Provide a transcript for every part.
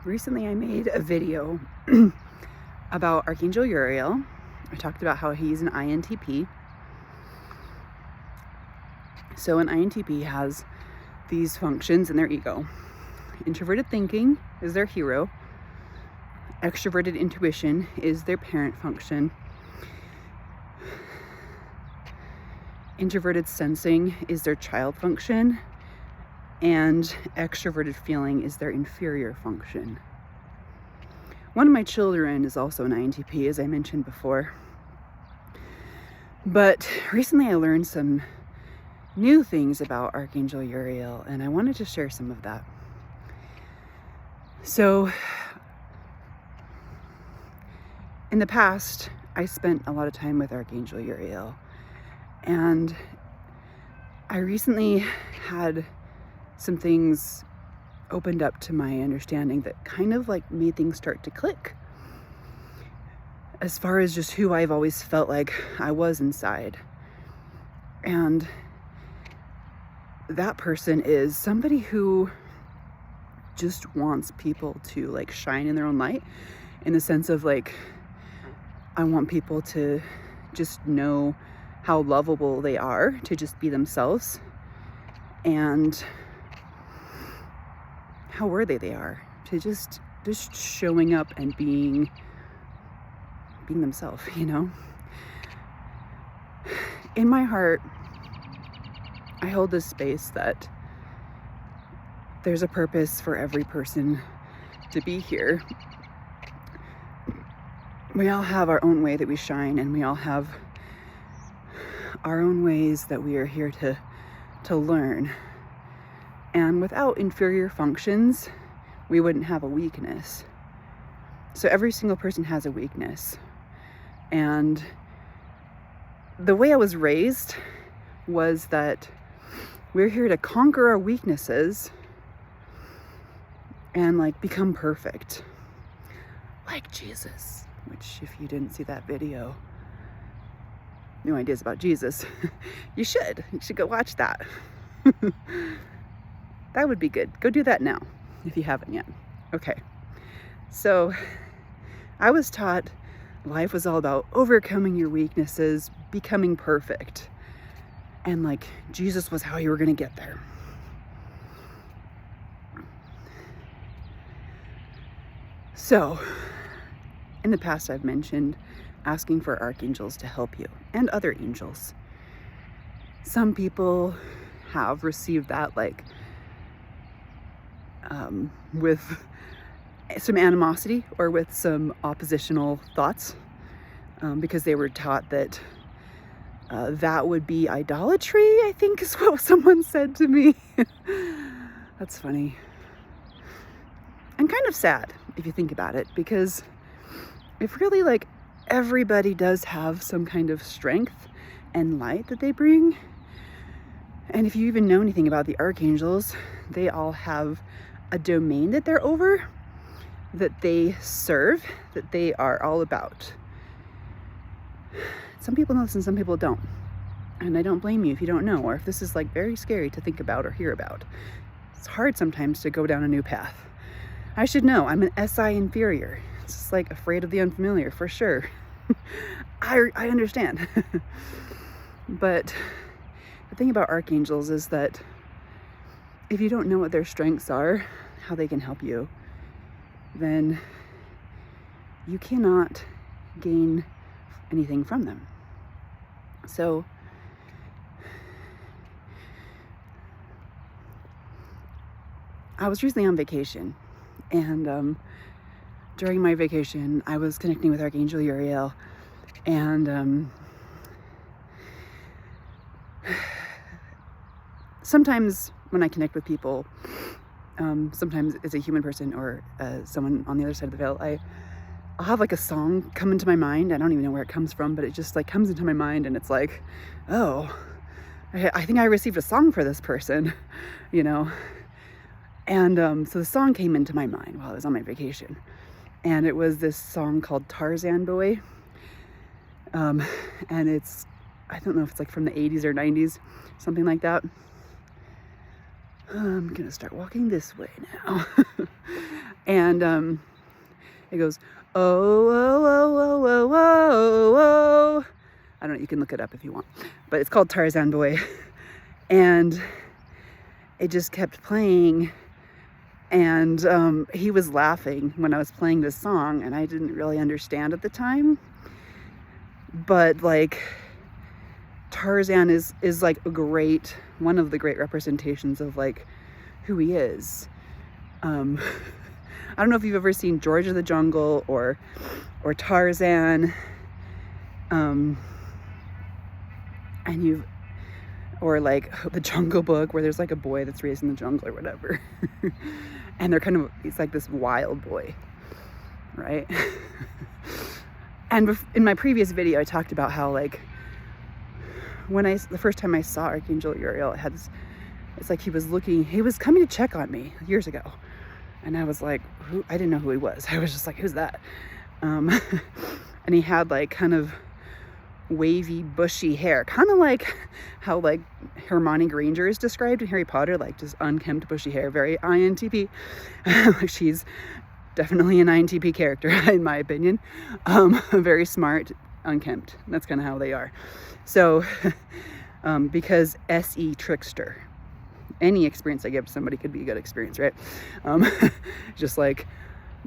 Recently I made a video about Archangel Uriel. I talked about how he's an INTP. So an INTP has these functions in their ego. Introverted thinking is their hero. Extroverted intuition is their parent function. Introverted sensing is their child function. And extroverted feeling is their inferior function. One of my children is also an INTP, as I mentioned before. But recently I learned some new things about Archangel Uriel, and I wanted to share some of that. So, in the past, I spent a lot of time with Archangel Uriel, and I recently had some things opened up to my understanding that kind of like made things start to click as far as just who I've always felt like I was inside. And that person is somebody who just wants people to like shine in their own light, in the sense of like, I want people to just know how lovable they are, to just be themselves, and how worthy they are, to just showing up and being themselves, you know? In my heart, I hold this space that there's a purpose for every person to be here. We all have our own way that we shine, and we all have our own ways that we are here to learn. And without inferior functions, we wouldn't have a weakness. So every single person has a weakness. And the way I was raised was that we're here to conquer our weaknesses and like become perfect. Like Jesus, which if you didn't see that video, new ideas about Jesus, you should go watch that. That would be good. Go do that now, if you haven't yet. Okay. So I was taught life was all about overcoming your weaknesses, becoming perfect. And like Jesus was how you were going to get there. So in the past, I've mentioned asking for archangels to help you and other angels. Some people have received that like with some animosity or with some oppositional thoughts, because they were taught that that would be idolatry, I think is what someone said to me. That's funny. And kind of sad if you think about it, because if really like everybody does have some kind of strength and light that they bring, and if you even know anything about the archangels, they all have a domain that they're over, that they serve, that they are all about. Some people know this and some people don't. And I don't blame you if you don't know, or if this is like very scary to think about or hear about. It's hard sometimes to go down a new path. I should know, I'm an SI inferior. It's just like afraid of the unfamiliar, for sure. I understand. But the thing about archangels is that if you don't know what their strengths are, how they can help you, then you cannot gain anything from them. So I was recently on vacation, and during my vacation, I was connecting with Archangel Uriel, and sometimes when I connect with people, sometimes as a human person or someone on the other side of the veil, I'll have like a song come into my mind. I don't even know where it comes from, but it just like comes into my mind, and it's like, oh, I think I received a song for this person, you know? And so the song came into my mind while I was on my vacation, and it was this song called Tarzan Boy. And it's, I don't know if it's like from the 80s or 90s, something like that. I'm gonna start walking this way now. And it goes, oh, oh, oh, oh, oh, oh, oh. I don't know, you can look it up if you want. But it's called Tarzan Boy. And it just kept playing. And he was laughing when I was playing this song, and I didn't really understand at the time. But like, Tarzan is like one of the great representations of like who he is. I don't know if you've ever seen George of the Jungle or Tarzan, or like the Jungle Book, where there's like a boy that's raised in the jungle or whatever. And he's like this wild boy, right? And in my previous video, I talked about how like, the first time I saw Archangel Uriel, it's like he was coming to check on me years ago. And I was like, I didn't know who he was. I was just like, who's that? And he had like kind of wavy, bushy hair, kind of like how like Hermione Granger is described in Harry Potter, like just unkempt, bushy hair, very INTP. Like she's definitely an INTP character, in my opinion. Very smart, unkempt. That's kind of how they are. So, because SE trickster, any experience I give to somebody could be a good experience, right? Just like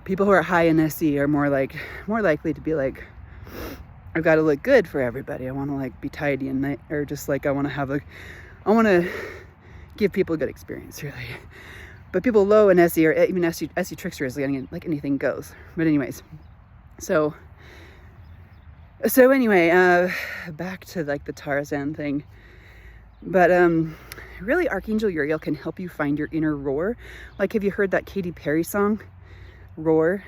people who are high in SE are more likely to be like, I've got to look good for everybody. I want to like be tidy and or just like I want to give people a good experience, really. But people low in SE, or even SE trickster, is like anything goes. But anyways, so anyway, back to like the Tarzan thing. But really, Archangel Uriel can help you find your inner roar. Like, have you heard that Katy Perry song, Roar?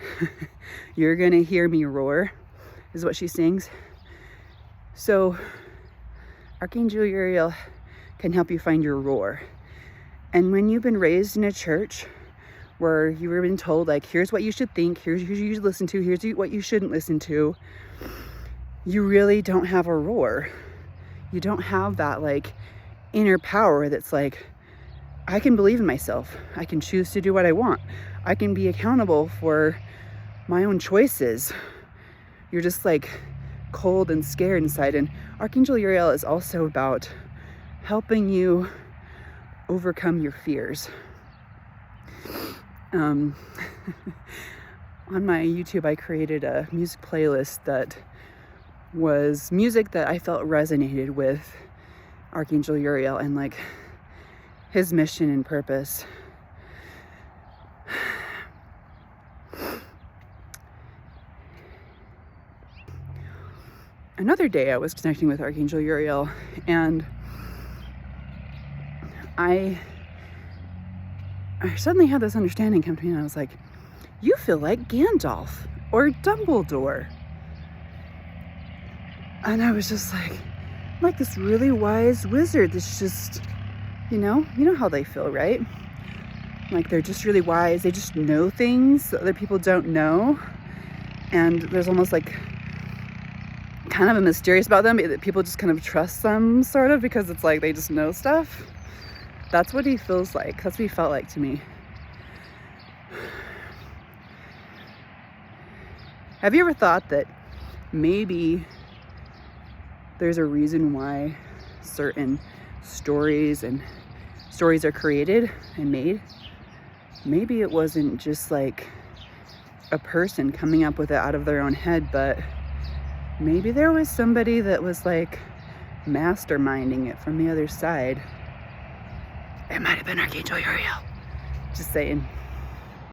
You're gonna hear me roar, is what she sings. So Archangel Uriel can help you find your roar. And when you've been raised in a church where you were been told, like, here's what you should think, here's who you should listen to, here's what you shouldn't listen to, you really don't have a roar. You don't have that like inner power that's like, I can believe in myself. I can choose to do what I want. I can be accountable for my own choices. You're just like cold and scared inside. And Archangel Uriel is also about helping you overcome your fears. On my YouTube, I created a music playlist that was music that I felt resonated with Archangel Uriel and like his mission and purpose. Another day I was connecting with Archangel Uriel, and I suddenly had this understanding come to me, and I was like, you feel like Gandalf or Dumbledore. And I was just like this really wise wizard that's just, you know how they feel, right? Like they're just really wise. They just know things that other people don't know. And there's almost like kind of a mysterious about them, that people just kind of trust them, sort of, because it's like they just know stuff. That's what he feels like. That's what he felt like to me. Have you ever thought that maybe there's a reason why certain stories are created and made? Maybe it wasn't just like a person coming up with it out of their own head, but maybe there was somebody that was like masterminding it from the other side. It might have been Archangel Uriel. Just saying.